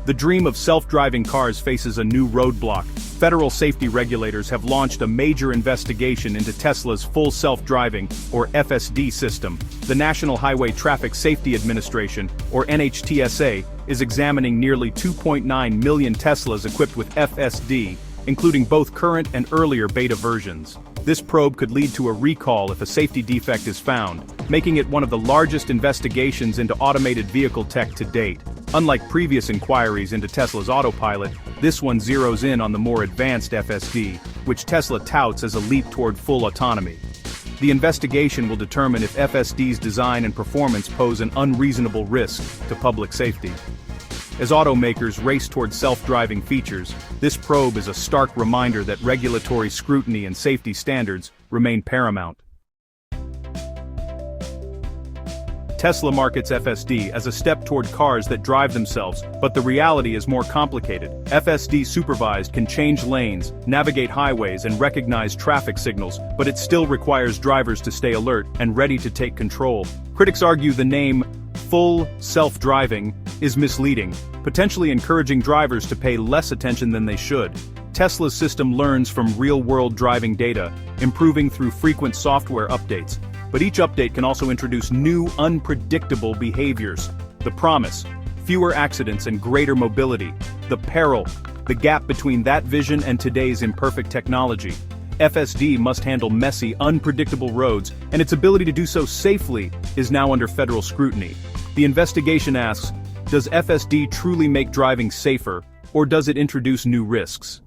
The dream of self-driving cars faces a new roadblock. Federal safety regulators have launched a major investigation into Tesla's full self-driving, or FSD system. The National Highway Traffic Safety Administration, or NHTSA, is examining nearly 2.9 million Teslas equipped with FSD, including both current and earlier beta versions. This probe could lead to a recall if a safety defect is found, making it one of the largest investigations into automated vehicle tech to date. Unlike previous inquiries into Tesla's autopilot, this one zeroes in on the more advanced FSD, which Tesla touts as a leap toward full autonomy. The investigation will determine if FSD's design and performance pose an unreasonable risk to public safety. As automakers race toward self-driving features, this probe is a stark reminder that regulatory scrutiny and safety standards remain paramount. Tesla markets FSD as a step toward cars that drive themselves, but the reality is more complicated. FSD supervised can change lanes, navigate highways, and recognize traffic signals, but it still requires drivers to stay alert and ready to take control. Critics argue the name full self-driving is misleading, potentially encouraging drivers to pay less attention than they should. Tesla's system learns from real-world driving data, improving through frequent software updates. But each update can also introduce new, unpredictable behaviors. The promise: fewer accidents and greater mobility. The peril: the gap between that vision and today's imperfect technology. FSD must handle messy, unpredictable roads, and its ability to do so safely is now under federal scrutiny. The investigation asks, does FSD truly make driving safer, or does it introduce new risks?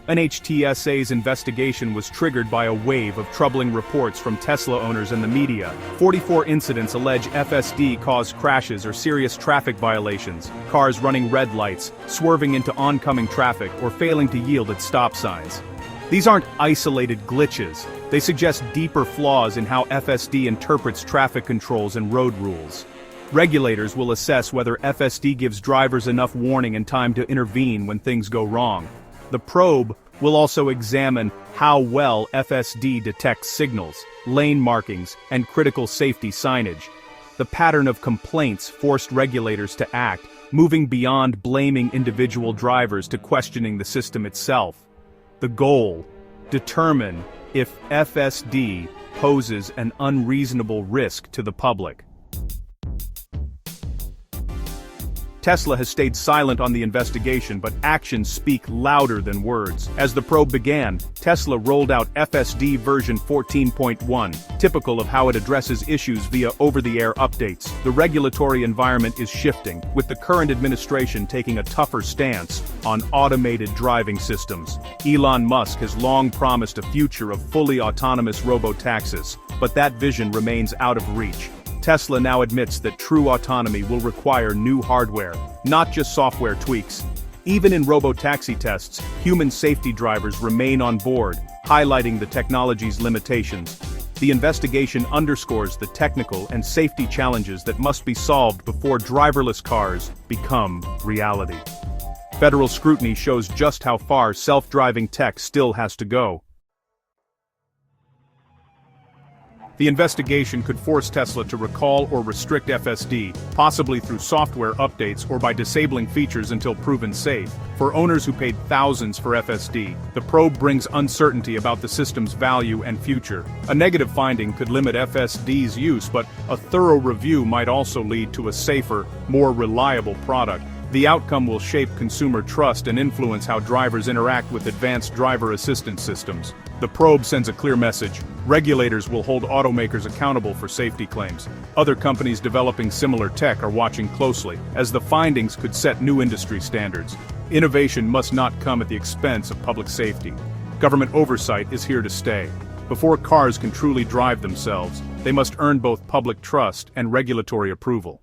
NHTSA's investigation was triggered by a wave of troubling reports from Tesla owners and the media. 44 incidents allege FSD caused crashes or serious traffic violations, cars running red lights, swerving into oncoming traffic, or failing to yield at stop signs. These aren't isolated glitches. They suggest deeper flaws in how FSD interprets traffic controls and road rules. Regulators will assess whether FSD gives drivers enough warning and time to intervene when things go wrong. The probe will also examine how well FSD detects signals, lane markings, and critical safety signage. The pattern of complaints forced regulators to act, moving beyond blaming individual drivers to questioning the system itself. The goal: determine if FSD poses an unreasonable risk to the public. Tesla has stayed silent on the investigation, but actions speak louder than words. As the probe began, Tesla rolled out FSD version 14.1, typical of how it addresses issues via over-the-air updates. The regulatory environment is shifting, with the current administration taking a tougher stance on automated driving systems. Elon Musk has long promised a future of fully autonomous robo-taxis, but that vision remains out of reach. Tesla now admits that true autonomy will require new hardware, not just software tweaks. Even in robo-taxi tests, human safety drivers remain on board, highlighting the technology's limitations. The investigation underscores the technical and safety challenges that must be solved before driverless cars become reality. Federal scrutiny shows just how far self-driving tech still has to go. The investigation could force Tesla to recall or restrict FSD, possibly through software updates or by disabling features until proven safe. For owners who paid thousands for FSD, the probe brings uncertainty about the system's value and future. A negative finding could limit FSD's use, but a thorough review might also lead to a safer, more reliable product. The outcome will shape consumer trust and influence how drivers interact with advanced driver assistance systems. The probe sends a clear message: regulators will hold automakers accountable for safety claims. Other companies developing similar tech are watching closely, as the findings could set new industry standards. Innovation must not come at the expense of public safety. Government oversight is here to stay. Before cars can truly drive themselves, they must earn both public trust and regulatory approval.